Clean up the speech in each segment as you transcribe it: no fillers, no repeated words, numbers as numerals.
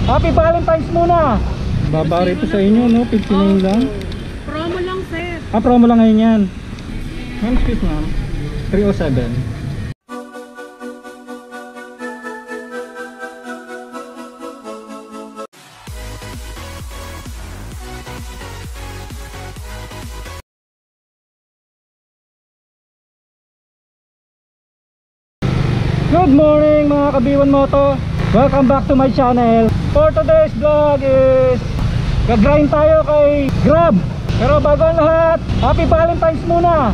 Happy Valentine's muna. Baba rito sa inyo, no? 59 lang. Promo lang, sir. Promo lang ngayon yan. Ma'am, excuse ma'am. 307. Good morning mga kabiwan moto. Welcome back to my channel. For today's vlog is gagrind tayo kay Grab. Pero bago ang lahat, Happy Valentine's muna.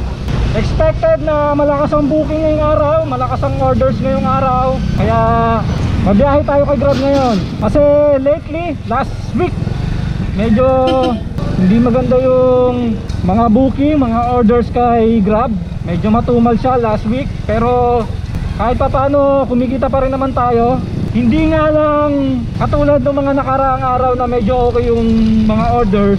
Expected na malakas ang booking ngayong araw, malakas ang orders ngayong araw. Kaya mabiyahe tayo kay Grab ngayon. Kasi lately, last week, medyo hindi maganda yung mga booking, mga orders kay Grab. Medyo matumal siya last week. Pero kahit pa paano kumikita pa rin naman tayo. Hindi nga lang katulad ng mga nakaraang araw na medyo okay yung mga orders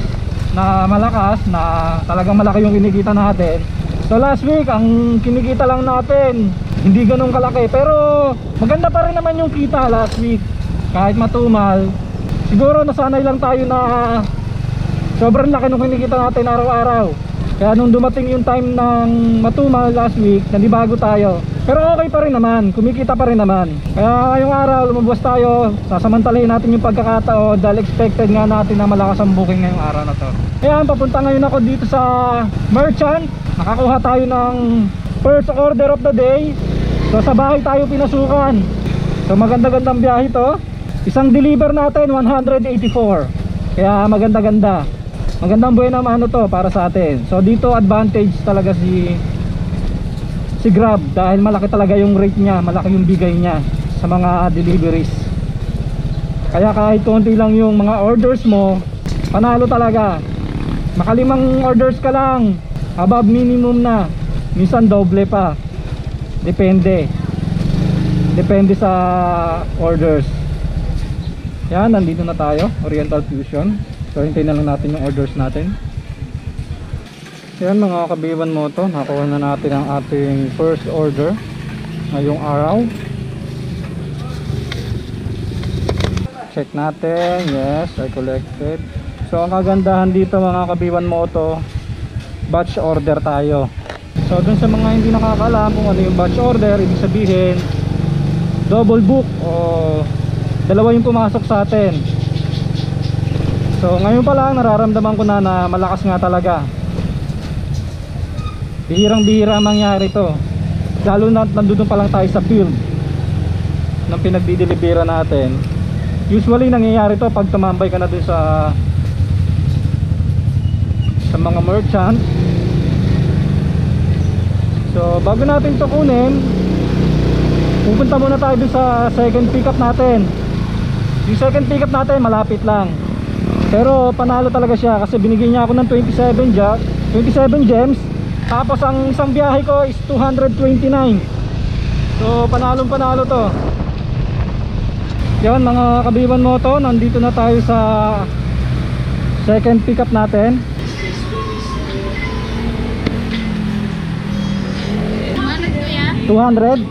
na malakas, na talagang malaki yung kinikita natin. So last week ang kinikita lang natin hindi ganun kalaki, pero maganda pa rin naman yung kita last week kahit matumal. Siguro nasanay lang tayo na sobrang laki nung kinikita natin araw-araw. Kaya nung dumating yung time ng matumal last week, nanibago tayo. Pero okay pa rin naman, kumikita pa rin naman. Kaya ngayong araw lumabas tayo, sasamantalahin natin yung pagkakataon dahil expected nga natin na malakas ang booking ngayong araw na to. Kaya papunta ngayon ako dito sa merchant. Nakakuha tayo ng first order of the day. So sa bahay tayo pinasukan. So maganda-gandang biyahe to. Isang deliver natin 184. Kaya maganda-ganda. Magandang buhay naman ano to para sa atin. So dito advantage talaga si Grab dahil malaki talaga yung rate niya, malaki yung bigay niya sa mga deliveries. Kaya kahit konti lang yung mga orders mo, panalo talaga. Makalimang orders ka lang, above minimum na, minsan doble pa. Depende sa orders. Yan, nandito na tayo, Oriental Fusion. So hintayin na lang natin yung orders natin. Yan mga kabiwan moto, nakuha na natin ang ating first order ngayong araw. Check natin, yes, I collected. So ang kagandahan dito mga kabiwan moto, batch order tayo. So dun sa mga hindi nakakaalam kung ano yung batch order, ibig sabihin double book o dalawa yung pumasok sa atin. So ngayon pa lang nararamdaman ko na malakas nga talaga. Bihirang-bihira mangyari to, lalo na nandun pa lang tayo sa field ng pinagdidelibera natin. Usually nangyayari to pag tumambay ka na dun sa mga merchant. So bago natin ito kunin, pupunta muna tayo dun sa second pickup natin. Yung second pickup natin malapit lang, pero panalo talaga siya kasi binigyan niya ako ng 27 gems. Tapos ang isang biyahe ko is 229. So panalong panalo to. Yan mga kabiwan moto, nandito na tayo sa second pickup natin. 200?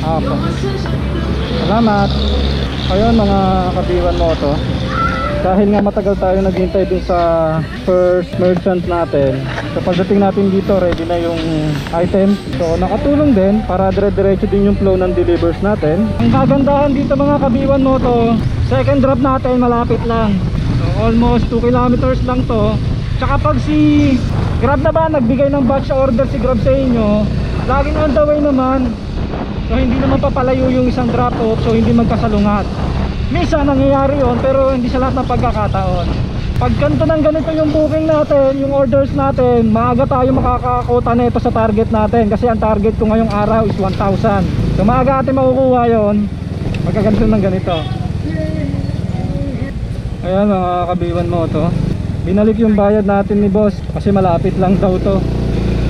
Apo. Salamat. Ayun mga kabiwan moto, dahil nga matagal tayo naghintay dun sa first merchant natin, so pagdating natin dito ready na yung item. So nakatulong din para dire-diretso din yung flow ng delivers natin. Ang kagandahan dito mga kabiwan mo to, second drop natin malapit lang. So almost 2 kilometers lang to. Tsaka pag si Grab na ba nagbigay ng batch order si Grab sa inyo, laging on the way naman. So hindi naman papalayo yung isang drop off, so hindi magkasalungat. Minsan nangyayari yun, pero hindi sa lahat ng pagkakataon. Pag ganito ng ganito yung booking natin, yung orders natin, maaga tayo makakakota nito sa target natin. Kasi ang target ko ngayong araw is 1,000. So maaga natin makukuha yun pagka ganito ng ganito. Ayan mga kabiwan mo to, binalik yung bayad natin ni boss kasi malapit lang daw to.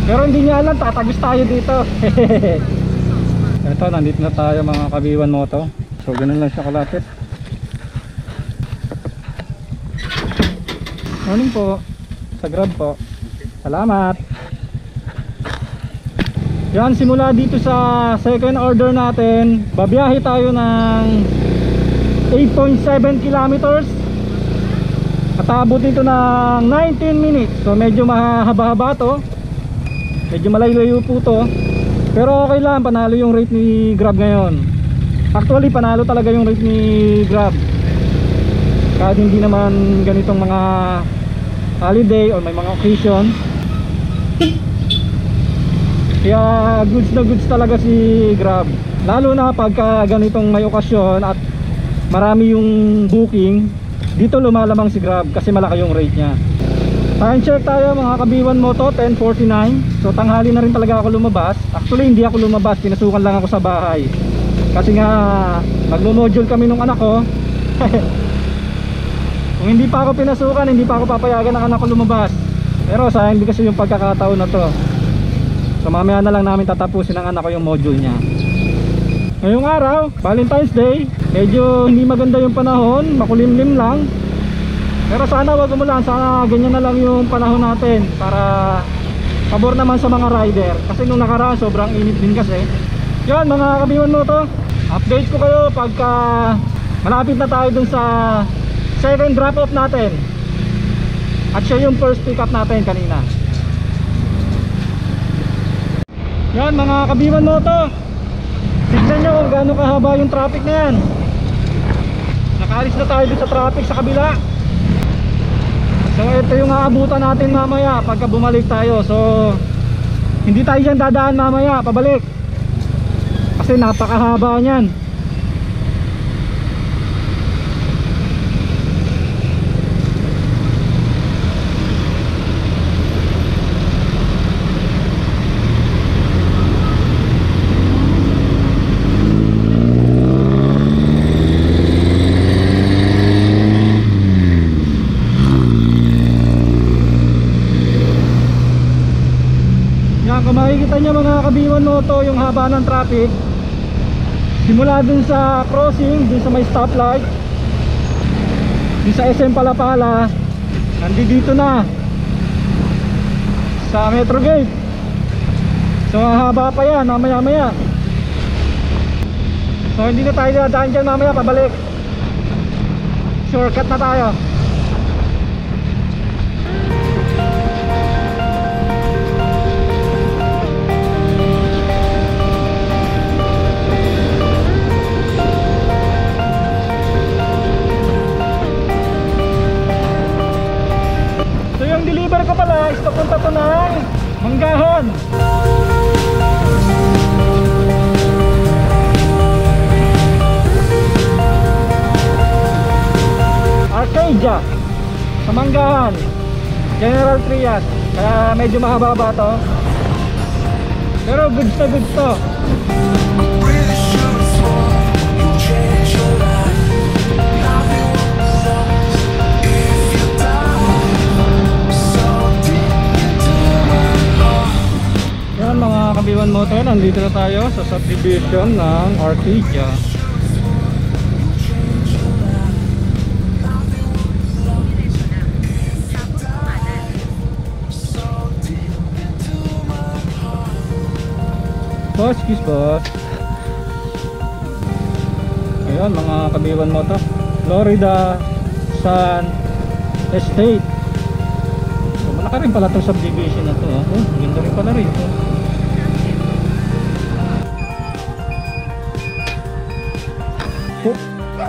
Pero hindi niya alam, tatagos tayo dito. Ito, nandito na tayo mga kabiwan mo to. So ganun lang siya kalapit. Morning po, sa Grab po. Salamat. Yan, simula dito sa second order natin, babiyahe tayo ng 8.7 kilometers at abot dito ng 19 minutes. So medyo mahaba-haba to, medyo malayo po to, pero okay lang, panalo yung rate ni Grab ngayon. Actually panalo talaga yung rate ni Grab, kahit hindi naman ganitong mga holiday or may mga occasion. Kaya goods na goods talaga si Grab, lalo na pagka ganitong may okasyon at marami yung booking. Dito lumalamang si Grab kasi malaki yung rate nya. Time check tayo mga kabiwan moto, 10:49. So tanghali na rin talaga ako lumabas. Actually hindi ako lumabas, pinasukan lang ako sa bahay kasi nga magmo-module kami nung anak ko. Kung hindi pa ako pinasukan, hindi pa ako papayagan ng anak ko lumabas. Pero sayang din kasi yung pagkakataon na to. So mamaya na lang namin tatapusin ng anak ko yung module nya. Ngayong araw, Valentine's Day, medyo hindi maganda yung panahon, makulimlim lang. Pero sana wag umulan, sana ganyan na lang yung panahon natin para pabor naman sa mga rider. Kasi nung nakaraan sobrang init din kasi. Yan mga kabiwan mo to, update ko kayo pagka malapit na tayo dun sa second drop off natin. At siya yung first pick up natin kanina. Yan mga kabiwan mo to, tignan nyo kung gaano kahaba yung traffic na yan. Nakaalis na tayo dito sa traffic sa kabila. So ito yung aabutan natin mamaya pagka bumalik tayo. So hindi tayo dyan dadaan mamaya pabalik kasi napakahaba nyan. Kung makikita nyo mga kabiwan mo to, yung haba ng traffic simula dun sa crossing, dun sa may stoplight, dun sa SM Palapala, nandito na sa Metro Gate. So haba pa yan mamaya maya. So hindi na tayo dadaan dyan mamaya pabalik, shortcut na tayo. Deliver ko pala is papunta to ng Manggahan. Arcadia sa Manggahan, General Trias. Kaya medyo mahaba to, pero goods na goods to. Mga kabiwan motor, nandito na tayo sa subdivision ng Arcadia. Boss, kiss boss. Ayun mga kabiwan motor, Florida Sun Estate. So malaki rin pala itong subdivision na to. Oh, ganda rin pala rin ito.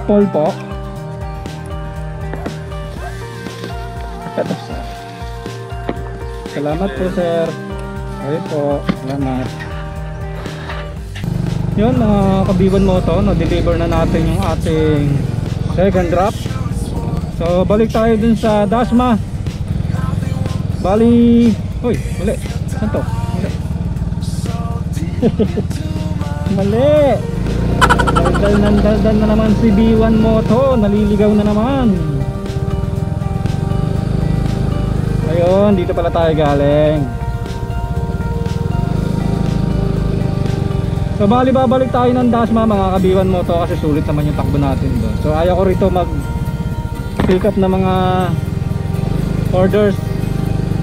Paul po. Salamat po sir. Okay po, salamat. Yun mga kabiwan mo to, na-deliver na natin yung ating second drop. So balik tayo dun sa Dasma. Bali, uy, mali. Saan to? Mali. Daldal na naman si B1 Moto, naliligaw na naman. Ayun, dito pala tayo galing. So bali babalik tayo ng Dasma mga kabiwan Moto kasi sulit naman yung takbo natin doon. So ayaw ko rito mag pick up na mga orders,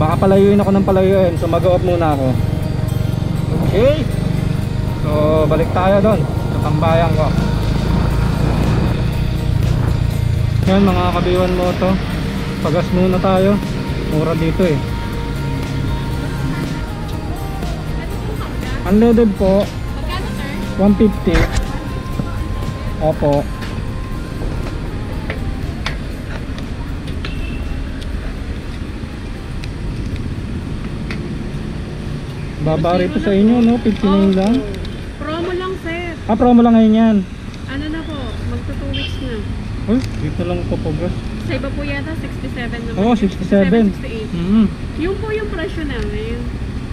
baka palayuin ako ng palayuin. So mag-off muna ako. Okay, so balik tayo doon sa tambayan ko. Yan mga kabiwan mo to. Pagas muna tayo. Mura dito eh. Unleaded po. Magkano, sir? 150. Opo. Baba rito sa inyo no, 59 lang. Promo lang, sir. Ah, promo lang ngayon yan. Ano na po, magto 2 weeks na. Uy, dito lang po po guys. Sa iba po yata, 67 naman. Oo, 67. 68. Yung po yung presyo namin.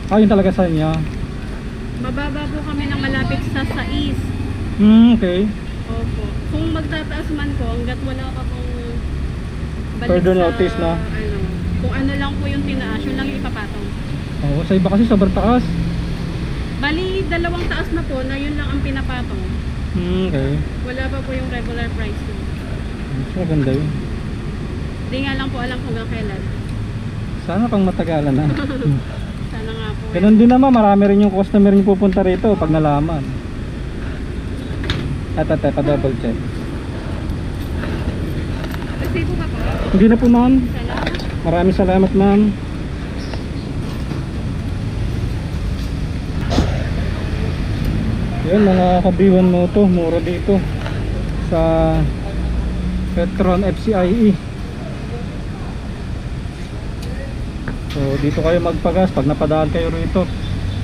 Ah, yun talaga sa inyo. Mababa po kami ng malapit sa Sais. Okay. Opo. Kung magtataas man po, hanggat wala pa pong balik Further sa, notice na. Ano, kung ano lang po yung tinaas, yun lang yung ipapatong. Oo, sa iba kasi sobrang taas. Bali, 2 taas na po na yun lang ang pinapatong. Okay. Wala pa po yung regular price. Mas maganda yun. Hindi nga lang po alam kung kailan. Sana pang matagalan na. Sana nga po. Ganun din naman, marami rin yung customer yung pupunta rito pag nalaman. At pa-double check. Kasi po ba po? Hindi na po ma'am. Salamat. Maraming salamat ma'am. Yun mga kabiwan mo to, mura dito sa Petron FCIE. So dito kayo magpagas pag napadaan kayo rito.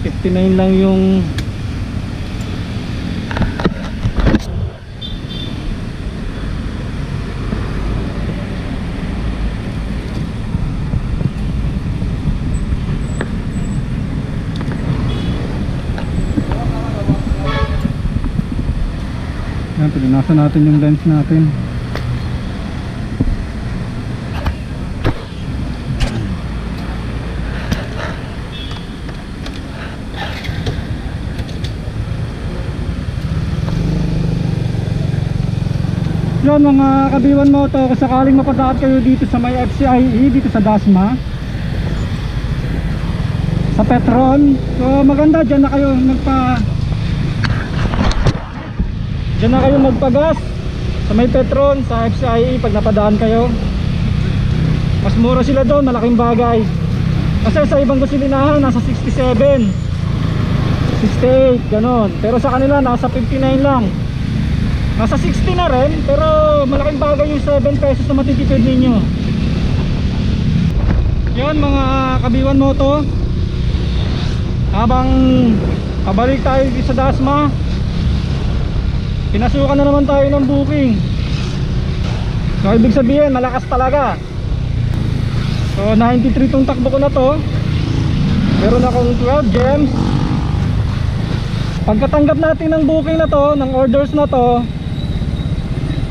59 lang yung yan, pinasa natin yung lens natin. Yan mga kabiwan mo to, kung sakaling mapadaan kayo dito sa may FCIE, dito sa Dasma, sa Petron, so maganda dyan na kayo magpagas sa may Petron, sa FCIE pag napadaan kayo. Mas mura sila doon, malaking bagay. Kasi sa ibang gasolinahan nasa 67, 68, ganon. Pero sa kanila nasa 59 lang. Nasa 60 na rin, pero malaking bagay yung 7 pesos na matitipid ninyo. Yan mga kabiwan mo to. Habang pabalik tayo sa Dasma, pinasukan na naman tayo ng booking. So ibig sabihin malakas talaga. So 93 tong takbo ko na to. Meron akong 12 gems. Pagkatanggap natin ng booking na to, ng orders na to,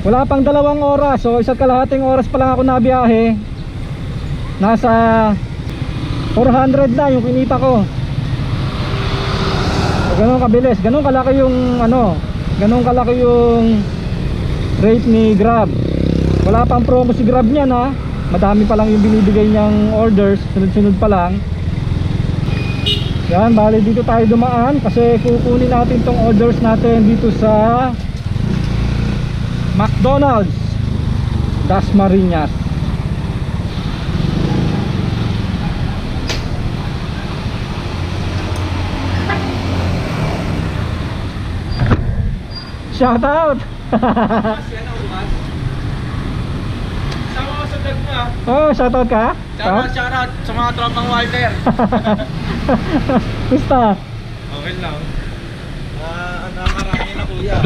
wala pang 2 oras. So 1.5 oras pa lang ako nabiyahe. Nasa 400 na yung kinita ko. So ganun kabilis, ganun kalaki yung ganun kalaki yung rate ni Grab. Wala pang promo si Grab niyan ha. Madami pa lang yung binibigay niyang orders, sunod-sunod pa lang. Yan, bali dito tayo dumaan kasi kukunin natin tong orders natin dito sa McDonald's Dasmariñas. Shout out. Sama ko sa vlog mo ah. Oh, shout out ka? Shout out sa mga tropang Walter. Gusta? Okay lang. Nakarami na kuya.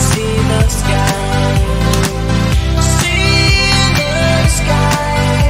See the sky.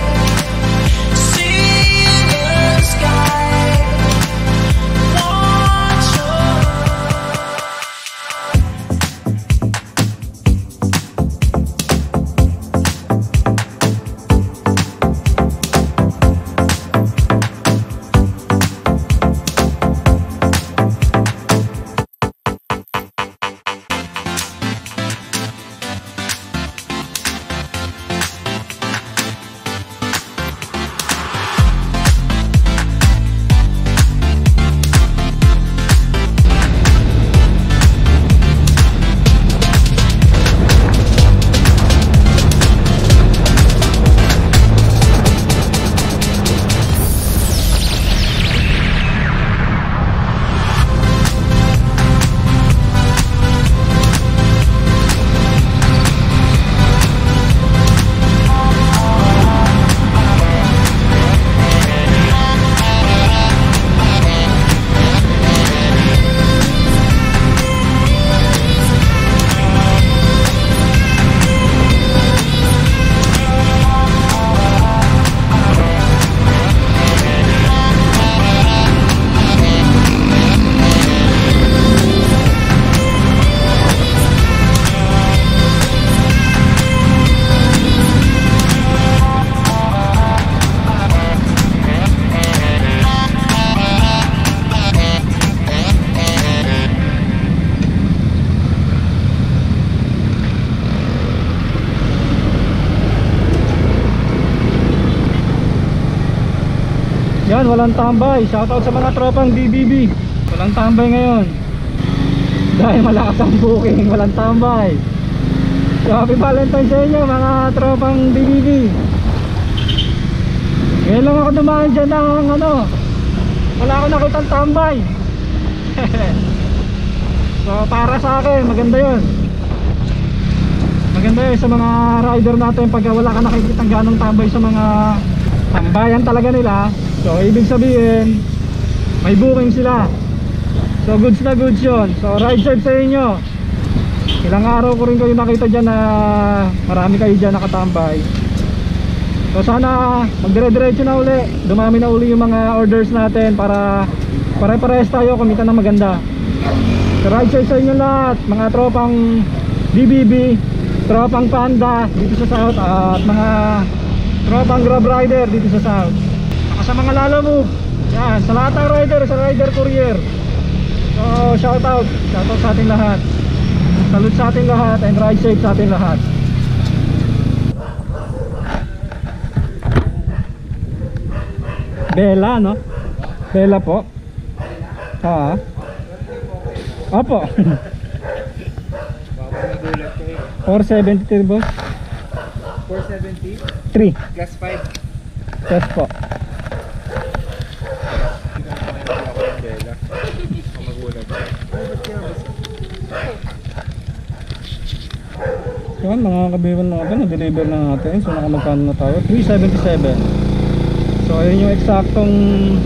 Yan, walang tambay. Shoutout sa mga tropang DBB. Walang tambay ngayon dahil malakas ang booking, walang tambay. So happy Valentine's sa inyo mga tropang DBB. Ngayon lang ako dumaan dyan ng ano, wala ako nakitang tambay. So para sa akin maganda yun. Maganda yun sa mga rider natin pag wala ka nakikitang ganong tambay sa mga tambayan talaga nila. So ibig sabihin may booking sila. So goods na goods yun. So ride safe sa inyo. Ilang araw ko rin kayo nakita dyan na marami kayo dyan nakatambay. So sana magdire-diretso na uli. Dumami na uli yung mga orders natin para pare-parehas tayo kumita ng maganda. So ride safe sa inyo lahat, mga tropang DBB, tropang Panda dito sa South, at mga tropang Grab Rider dito sa South. Saka sa mga Lalo Move. Yan, sa lahat ng rider, sa rider courier. So shoutout sa ating lahat. Salute sa ating lahat and ride safe sa ating lahat. Bella, no? Bella po. Ah. Opo. 473 boss. 470. 3. Class 5. Yes po. Yan mga kabiwan natin, na-deliver na natin. So nakamagkano na tayo? 377. So ayun yung eksaktong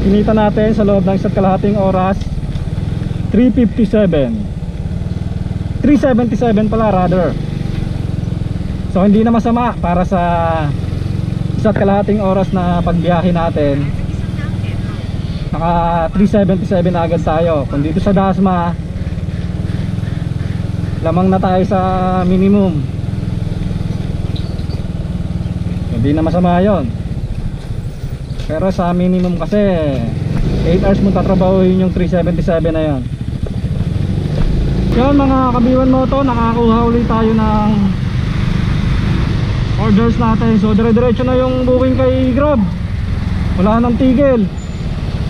kinita natin sa loob ng isa't kalahating oras. 357 pala rather. So hindi na masama para sa isa't kalahating oras na pagbiyahe natin. Naka 377 na agad tayo. Kung dito sa Dasma, lamang na tayo sa minimum. Hindi na masama yon. Pero sa minimum kasi 8 hours mo tatrabahuin yung 377 na yon. Yan mga kabiwan mo to, nakakuha ulit tayo ng orders natin. So dire-diretso na yung booking kay Grab. Wala nang tigil.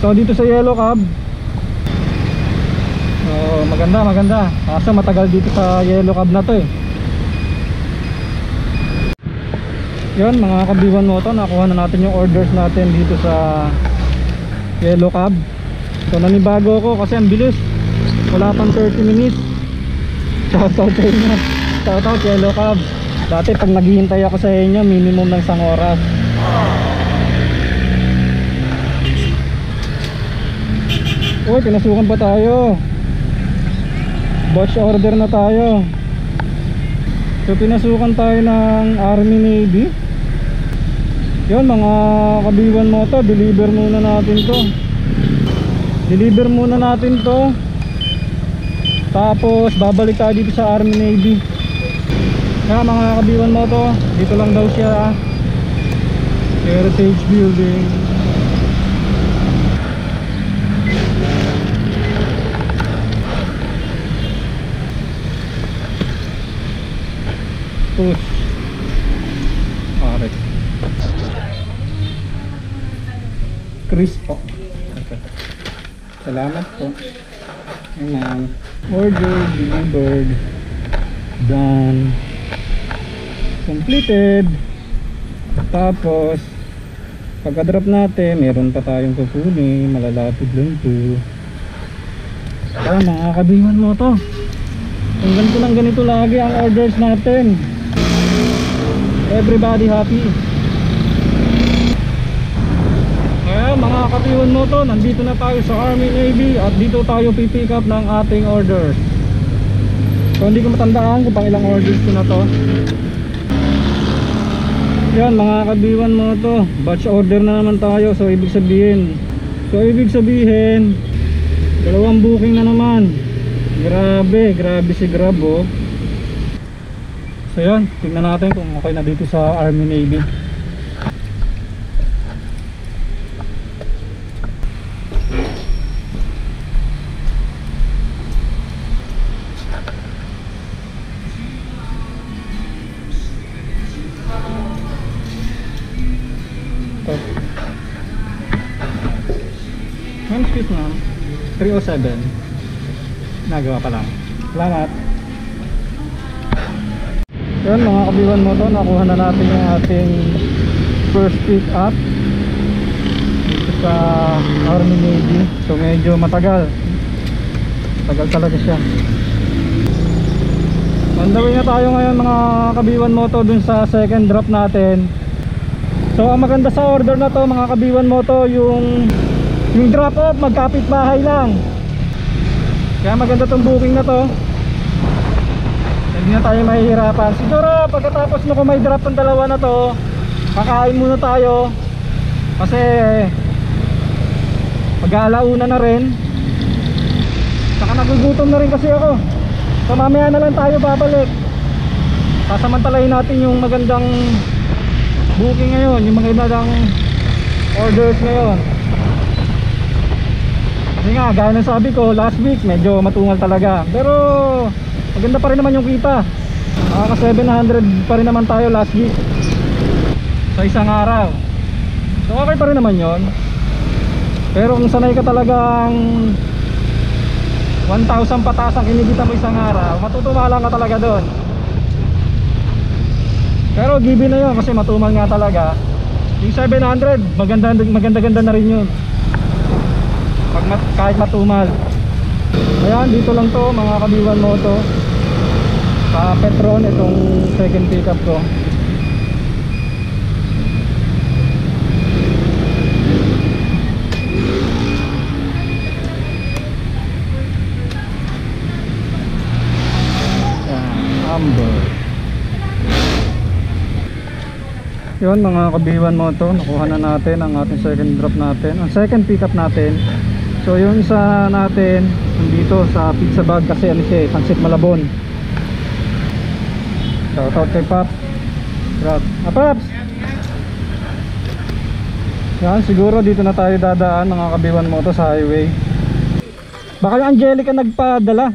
So dito sa Yellow Cab, so maganda. Kaso matagal dito sa Yellow Cab na to eh. Yan mga kabiwan mo to, nakuha na natin yung orders natin dito sa Yellow Cab. So nanibago ko kasi ang bilis, wala pang 30 minutes. Shoutout sa inyo, shoutout Yellow Cab. Dati pag naghihintay ako sa inyo, minimum ng 1 oras. Uy, pinasukan pa tayo. Batch order na tayo. So pinasukan tayo ng Army Navy. Yun mga kabiwan mo to, deliver muna natin to. Tapos babalik tayo dito sa Army Navy. Kaya mga kabiwan mo to, dito lang daw siya, Heritage Building. Push. Alright. Chris po. Okay. Salamat po. Ayan. Order delivered. Done. Completed. Tapos pagka-drop natin, meron pa tayong kukunin. Malalapit lang to. Kaya mga kabiwan mo to, kung ganito lagi ang orders natin, everybody happy. Kaya mga kabiwan mo to, nandito na tayo sa Army Navy at dito tayo pipick up ng ating orders. So hindi ko matandaan kung pang ilang orders ko na to. Yan mga kabiwan mo to, batch order na naman tayo. So ibig sabihin dalawang booking na naman. Grabe si Grab oh. So yan, tingnan natin kung okay na dito sa Army Navy. Excuse ma'am. 307. Nagawa pa lang. Salamat. Yun mga kabiwan mo to, nakuha na natin yung ating first pick up dito sa Army Navy. So medyo matagal talaga siya. On the way na tayo ngayon mga kabiwan mo to dun sa second drop natin. So ang maganda sa order na to mga kabiwan mo to, yung drop off magkapit bahay lang. Kaya maganda tong booking na to. Hindi na tayo mahihirapan. Siguro pagkatapos mo kung may drop ng dalawa na to, kakain muna tayo kasi mag-aalauna na rin. Saka nagugutom na rin kasi ako. So mamaya na lang tayo babalik. Sasamantalahin natin yung magandang booking ngayon, yung magandang orders ngayon. Kasi nga, gaya ng sabi ko, last week medyo matungal talaga. Pero maganda pa rin naman yung kita. Nakaka 700 pa rin naman tayo last week sa isang araw. So okay pa rin naman yon. Pero kung sanay ka talagang 1,000 pataas ang kinikita mo isang araw, matutumalan ka talaga doon. Pero given na yun kasi matumal nga talaga. Yung 700 maganda na rin yun kahit matumal. Ayan, dito lang to mga kabiwan mo to sa Petron, itong second pickup ko. Amber. Yun mga kabiwan mo to, nakuha na natin ang ating second drop natin, ang second pickup natin. So yung isa natin dito sa pizza bag kasi ano siya, Pansit Malabon. Shout out kay Paps. Paps! Yan, siguro dito na tayo dadaan mga kabiwan mo to sa highway. Baka yung Angelica nagpadala.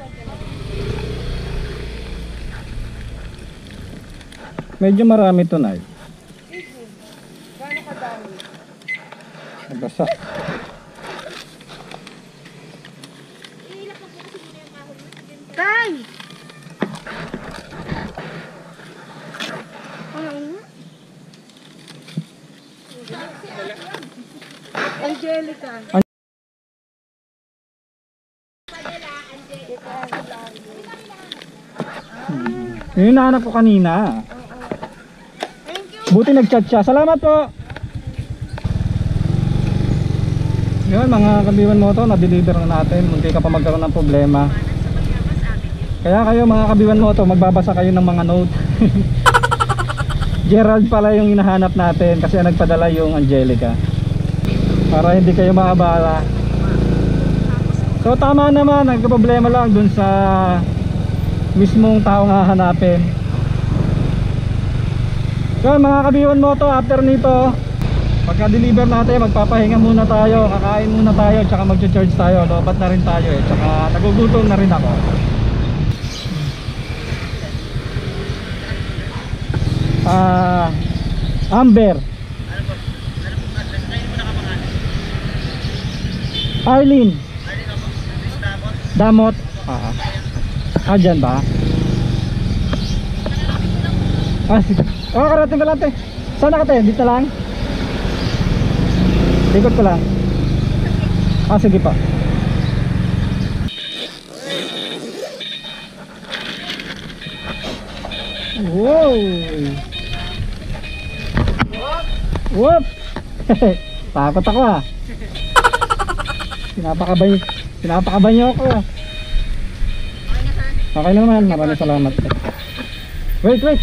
Medyo marami tonight. Gano'n kadami? Nabasa. Tay! Angelica. Yung hinahanap ko kanina. Buti nag-chat siya. Salamat po. Yun mga kabiwan mo to, na-deliver na natin. Munti ka pa magkaroon ng problema. Kaya kayo mga kabiwan mo to, magbabasa kayo ng mga note. Gerald pala yung hinahanap natin kasi nagpadala yung Angelica, para hindi kayo maabala. So tama naman, nagka-problema lang dun sa mismong taong hahanapin. So mga kabiwan mo to, after nito pagka-deliver natin, magpapahinga muna tayo, kakain muna tayo, tsaka mag-charge tayo. Lobat na rin tayo eh, tsaka nagugutom na rin ako. Amber, Arlene, Damot. Dyan ba? Sige. Karating ka lang te. Sana ka te? Dito lang? Ikot ko lang. Sige pa. Wow. Whoop. Takot ako ah. Pinapakabay niyo ako ah. Okay naman, maraming salamat. Wait.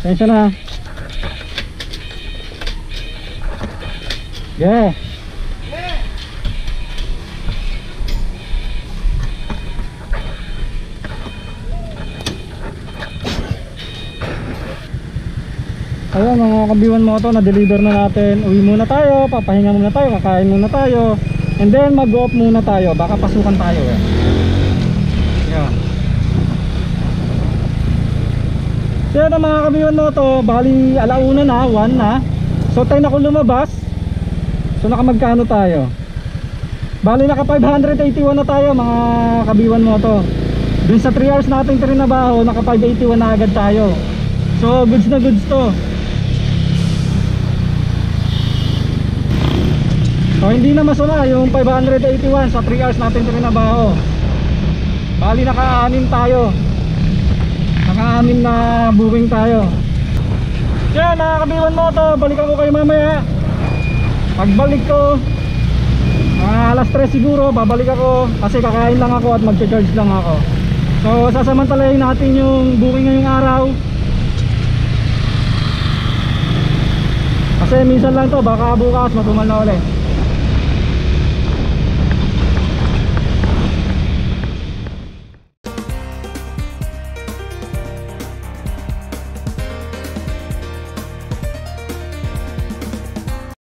Tensya na. Yeah. Ayan mga kabiwan mo to, na-deliver na natin. Uwi muna tayo, papahinga muna tayo, kakain muna tayo, and then mag-off muna tayo, baka pasukan tayo eh. Yan. So yan mga kabiwan mo to, bali alauna na, 1 na. So tayo na kung lumabas. So nakamagkano tayo? Bali naka 581 na tayo mga kabiwan mo to. Dun sa 3 hours natin trinabaho, naka 581 na agad tayo. So goods na goods to. So hindi na masama yung 581 sa 3 hours natin trinabaho. Bali naka-anim tayo. Naka-anim na buwing tayo. Yan mga kabiwan mo to, balikan ko kayo mamaya. Pagbalik ko alas 3 siguro, babalik ako kasi kakain lang ako at mag-charge lang ako. So sasamantalahin natin yung booking ngayong araw. Kasi minsan lang to, baka bukas matumal na ulit.